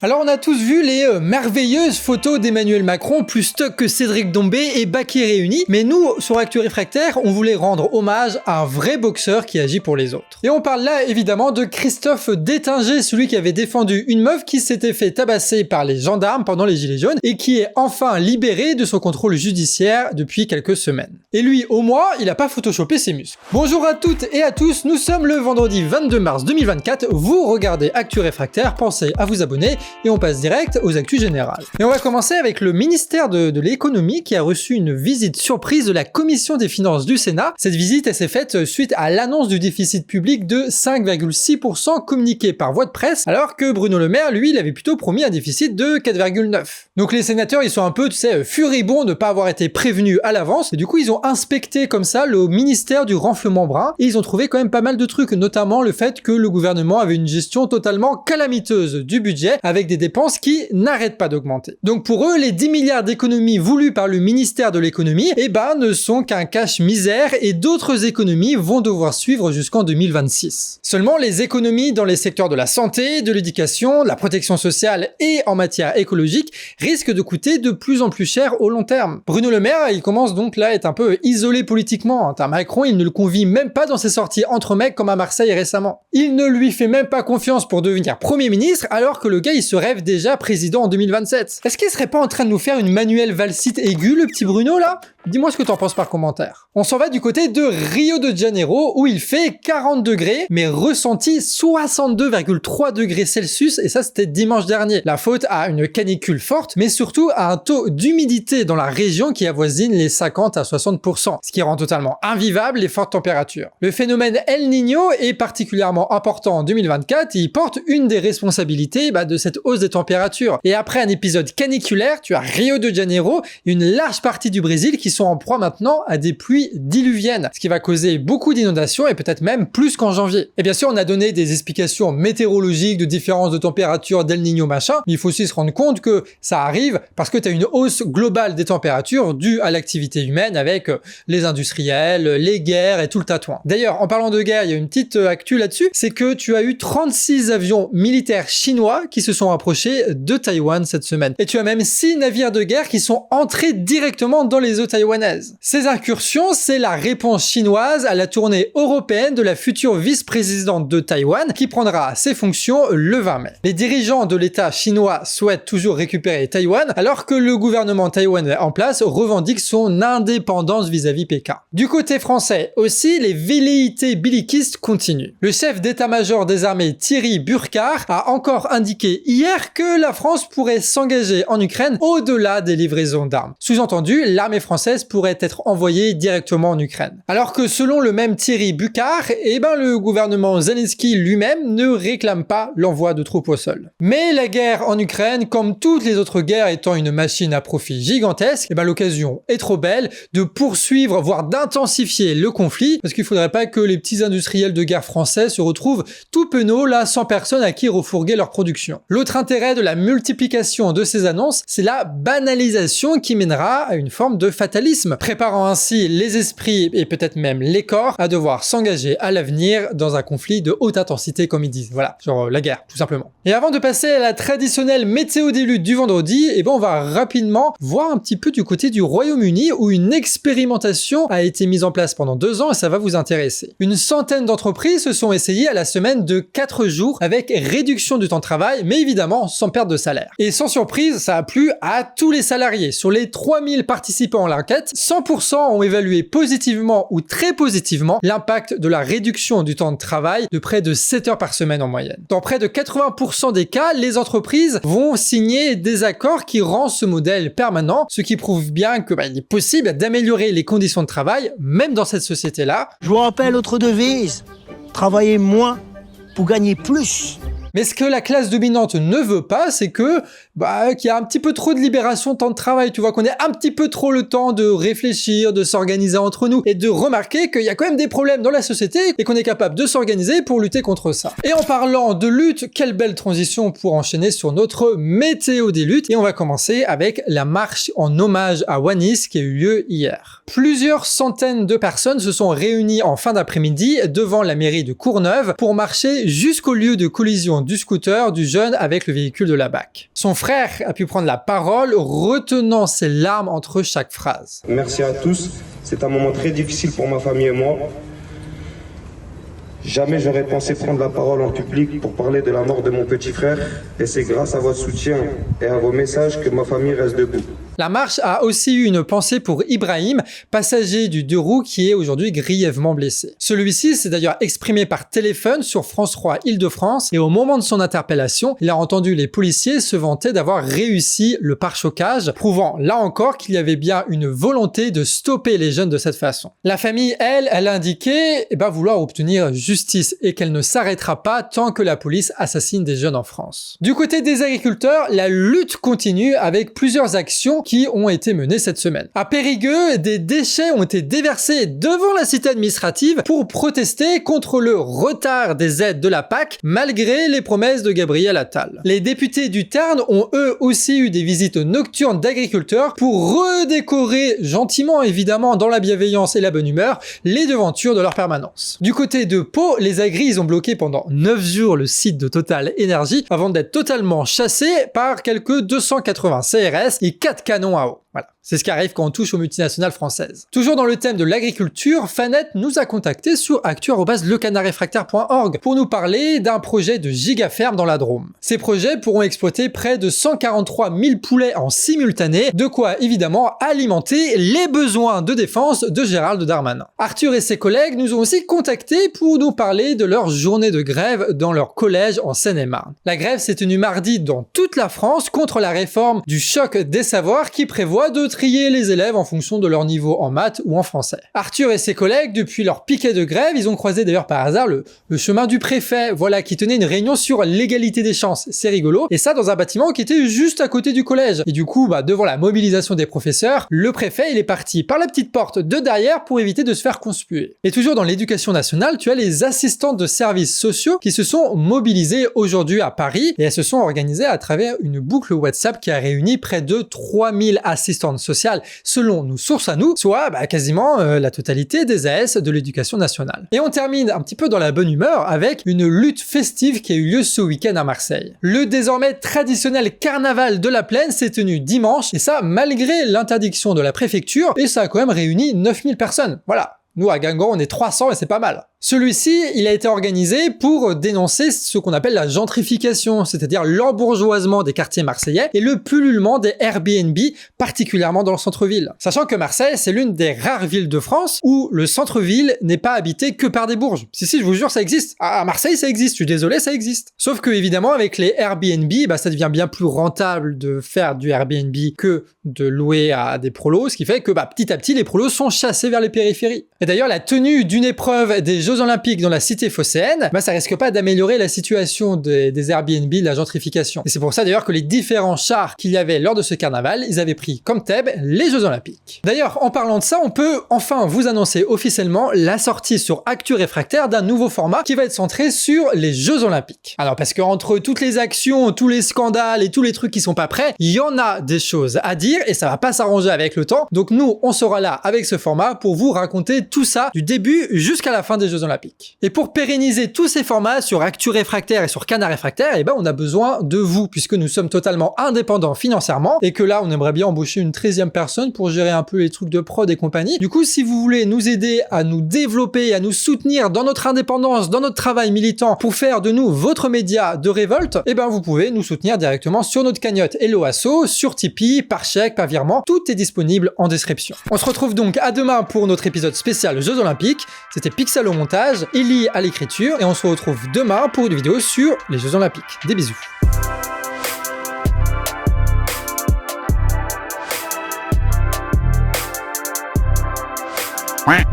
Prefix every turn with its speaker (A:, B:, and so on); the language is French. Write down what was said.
A: Alors on a tous vu les merveilleuses photos d'Emmanuel Macron plus stock que Cédric Dombé et Baki réunis, mais nous, sur Actu Réfractaire, on voulait rendre hommage à un vrai boxeur qui agit pour les autres. Et on parle là évidemment de Christophe Détinger, celui qui avait défendu une meuf qui s'était fait tabasser par les gendarmes pendant les Gilets jaunes et qui est enfin libéré de son contrôle judiciaire depuis quelques semaines. Et lui, au moins, il a pas photoshopé ses muscles. Bonjour à toutes et à tous, nous sommes le vendredi 22 mars 2024, vous regardez Actu Réfractaire, pensez à vous abonner et on passe direct aux actus générales. Et on va commencer avec le ministère de l'économie qui a reçu une visite surprise de la commission des finances du Sénat. Cette visite, elle s'est faite suite à l'annonce du déficit public de 5,6% communiqué par voie de presse, alors que Bruno Le Maire, lui, il avait plutôt promis un déficit de 4,9%. Donc les sénateurs, ils sont un peu, tu sais, furibonds de ne pas avoir été prévenus à l'avance, et du coup, ils ont inspecté comme ça le ministère du renflement brun, et ils ont trouvé quand même pas mal de trucs, notamment le fait que le gouvernement avait une gestion totalement calamiteuse du budget, avec des dépenses qui n'arrêtent pas d'augmenter. Donc pour eux, les 10 milliards d'économies voulues par le ministère de l'économie, ne sont qu'un cache-misère et d'autres économies vont devoir suivre jusqu'en 2026. Seulement, les économies dans les secteurs de la santé, de l'éducation, de la protection sociale et en matière écologique risquent de coûter de plus en plus cher au long terme. Bruno Le Maire, il commence donc là à être un peu isolé politiquement. Macron, il ne le convie même pas dans ses sorties entre mecs comme à Marseille récemment. Il ne lui fait même pas confiance pour devenir Premier ministre alors que le gars, il se rêve déjà président en 2027. Est-ce qu'il serait pas en train de nous faire une Manuel Valls aiguë, le petit Bruno là? Dis-moi ce que t'en penses par commentaire. On s'en va du côté de Rio de Janeiro où il fait 40 degrés mais ressenti 62,3 degrés Celsius et ça c'était dimanche dernier. La faute à une canicule forte mais surtout à un taux d'humidité dans la région qui avoisine les 50 à 60%, ce qui rend totalement invivable les fortes températures. Le phénomène El Niño est particulièrement important en 2024 et il porte une des responsabilités de cette hausse des températures. Et après un épisode caniculaire, tu as Rio de Janeiro et une large partie du Brésil qui sont en proie maintenant à des pluies diluviennes, ce qui va causer beaucoup d'inondations et peut-être même plus qu'en janvier. Et bien sûr, on a donné des explications météorologiques de différence de température d'El Niño machin, mais il faut aussi se rendre compte que ça arrive parce que tu as une hausse globale des températures due à l'activité humaine avec les industriels, les guerres et tout le tatouin. D'ailleurs, en parlant de guerre, il y a une petite actu là-dessus, c'est que tu as eu 36 avions militaires chinois qui se sont approchés de Taïwan cette semaine. Et tu as même 6 navires de guerre qui sont entrés directement dans les eaux taïwanaises. Ces incursions, c'est la réponse chinoise à la tournée européenne de la future vice-présidente de Taïwan qui prendra ses fonctions le 20 mai. Les dirigeants de l'État chinois souhaitent toujours récupérer Taïwan alors que le gouvernement taïwanais en place revendique son indépendance vis-à-vis Pékin. Du côté français aussi, les velléités belliquistes continuent. Le chef d'état-major des armées Thierry Burkhardt a encore indiqué hier que la France pourrait s'engager en Ukraine au-delà des livraisons d'armes. Sous-entendu, l'armée française pourrait être envoyée directement en Ukraine. Alors que selon le même Thierry Burkhardt, le gouvernement Zelensky lui-même ne réclame pas l'envoi de troupes au sol. Mais la guerre en Ukraine, comme toutes les autres guerres étant une machine à profit gigantesque, l'occasion est trop belle de poursuivre, voire d'intensifier le conflit, parce qu'il faudrait pas que les petits industriels de guerre français se retrouvent tout penauds là sans personne à qui refourguer leur production. L'autre intérêt de la multiplication de ces annonces, c'est la banalisation qui mènera à une forme de fatalisme, préparant ainsi les esprits et peut-être même les corps à devoir s'engager à l'avenir dans un conflit de haute intensité comme ils disent. Voilà, genre la guerre, tout simplement. Et avant de passer à la traditionnelle météo des luttes du vendredi, on va rapidement voir un petit peu du côté du Royaume-Uni où une expérimentation a été mise en place pendant 2 ans et ça va vous intéresser. Une centaine d'entreprises se sont essayées à la semaine de 4 jours avec réduction du temps de travail, mais évidemment sans perte de salaire. Et sans surprise, ça a plu à tous les salariés. Sur les 3000 participants à l'enquête, 100% ont évalué positivement ou très positivement l'impact de la réduction du temps de travail de près de 7 heures par semaine en moyenne. Dans près de 80% des cas, les entreprises vont signer des accords qui rendent ce modèle permanent, ce qui prouve bien que il est possible d'améliorer les conditions de travail, même dans cette société-là.
B: Je vous rappelle notre devise, travailler moins pour gagner plus.
A: Mais ce que la classe dominante ne veut pas, c'est que qu'il y a un petit peu trop de libération de temps de travail, tu vois, qu'on ait un petit peu trop le temps de réfléchir, de s'organiser entre nous et de remarquer qu'il y a quand même des problèmes dans la société et qu'on est capable de s'organiser pour lutter contre ça. Et en parlant de lutte, quelle belle transition pour enchaîner sur notre météo des luttes et on va commencer avec la marche en hommage à Wanis qui a eu lieu hier. Plusieurs centaines de personnes se sont réunies en fin d'après-midi devant la mairie de Courneuve pour marcher jusqu'au lieu de collision l'accident du scooter du jeune avec le véhicule de la BAC. Son frère a pu prendre la parole, retenant ses larmes entre chaque phrase.
C: Merci à tous, c'est un moment très difficile pour ma famille et moi. Jamais j'aurais pensé prendre la parole en public pour parler de la mort de mon petit frère, et c'est grâce à votre soutien et à vos messages que ma famille reste debout.
A: La marche a aussi eu une pensée pour Ibrahim, passager du 2 roues qui est aujourd'hui grièvement blessé. Celui-ci s'est d'ailleurs exprimé par téléphone sur France 3 Île-de-France et au moment de son interpellation, il a entendu les policiers se vanter d'avoir réussi le pare-choquage, prouvant là encore qu'il y avait bien une volonté de stopper les jeunes de cette façon. La famille, elle a indiqué vouloir obtenir justice et qu'elle ne s'arrêtera pas tant que la police assassine des jeunes en France. Du côté des agriculteurs, la lutte continue avec plusieurs actions qui ont été menées cette semaine. À Périgueux, des déchets ont été déversés devant la cité administrative pour protester contre le retard des aides de la PAC malgré les promesses de Gabriel Attal. Les députés du Tarn ont eux aussi eu des visites nocturnes d'agriculteurs pour redécorer gentiment évidemment dans la bienveillance et la bonne humeur les devantures de leur permanence. Du côté de Pau, les agris ont bloqué pendant 9 jours le site de Total Énergie avant d'être totalement chassés par quelques 280 CRS et 4 canons à eau. Voilà. C'est ce qui arrive quand on touche aux multinationales françaises. Toujours dans le thème de l'agriculture, Fanet nous a contacté sur actu@lecanardrefractaire.org pour nous parler d'un projet de gigaferme dans la Drôme. Ces projets pourront exploiter près de 143 000 poulets en simultané, de quoi évidemment alimenter les besoins de défense de Gérald Darmanin. Arthur et ses collègues nous ont aussi contactés pour nous parler de leur journée de grève dans leur collège en Seine-et-Marne. La grève s'est tenue mardi dans toute la France contre la réforme du choc des savoirs qui prévoit de trier les élèves en fonction de leur niveau en maths ou en français. Arthur et ses collègues, depuis leur piquet de grève, ils ont croisé d'ailleurs par hasard le chemin du préfet, qui tenait une réunion sur l'égalité des chances. C'est rigolo. Et ça dans un bâtiment qui était juste à côté du collège. Et du coup, devant la mobilisation des professeurs, le préfet, il est parti par la petite porte de derrière pour éviter de se faire conspuer. Et toujours dans l'éducation nationale, tu as les assistantes de services sociaux qui se sont mobilisées aujourd'hui à Paris et elles se sont organisées à travers une boucle WhatsApp qui a réuni près de 3000 assistantes sociales selon nos sources à nous, soit quasiment la totalité des AS de l'éducation nationale. Et on termine un petit peu dans la bonne humeur avec une lutte festive qui a eu lieu ce week-end à Marseille. Le désormais traditionnel carnaval de la Plaine s'est tenu dimanche, et ça malgré l'interdiction de la préfecture, et ça a quand même réuni 9000 personnes. Voilà. Nous, à Guingamp, on est 300 et c'est pas mal. Celui-ci, il a été organisé pour dénoncer ce qu'on appelle la gentrification, c'est-à-dire l'embourgeoisement des quartiers marseillais et le pullulement des Airbnb, particulièrement dans le centre-ville. Sachant que Marseille, c'est l'une des rares villes de France où le centre-ville n'est pas habité que par des bourges. Si, je vous jure, ça existe. À Marseille, ça existe. Je suis désolé, ça existe. Sauf que, évidemment, avec les Airbnb, ça devient bien plus rentable de faire du Airbnb que de louer à des prolos, ce qui fait que, petit à petit, les prolos sont chassés vers les périphéries. Et d'ailleurs, la tenue d'une épreuve des Jeux Olympiques dans la cité phocéenne, ça risque pas d'améliorer la situation des Airbnb, de la gentrification. Et c'est pour ça d'ailleurs que les différents chars qu'il y avait lors de ce carnaval, ils avaient pris comme thème les Jeux Olympiques. D'ailleurs, en parlant de ça, on peut enfin vous annoncer officiellement la sortie sur Actu Réfractaire d'un nouveau format qui va être centré sur les Jeux Olympiques. Alors parce qu'entre toutes les actions, tous les scandales et tous les trucs qui sont pas prêts, il y en a des choses à dire et ça va pas s'arranger avec le temps. Donc nous, on sera là avec ce format pour vous raconter tout ça du début jusqu'à la fin des Jeux Olympiques. Et pour pérenniser tous ces formats sur Actu Réfractaire et sur Canard Réfractaire, on a besoin de vous puisque nous sommes totalement indépendants financièrement et que là, on aimerait bien embaucher une 13e personne pour gérer un peu les trucs de prod et compagnie. Du coup, si vous voulez nous aider à nous développer, à nous soutenir dans notre indépendance, dans notre travail militant pour faire de nous votre média de révolte, vous pouvez nous soutenir directement sur notre cagnotte Hello Asso, sur Tipeee, par chèque, par virement. Tout est disponible en description. On se retrouve donc à demain pour notre épisode spécial Jeux Olympiques. C'était Pixel au montage, Ellie à l'écriture et on se retrouve demain pour une vidéo sur les Jeux Olympiques. Des bisous.
D: Ouais.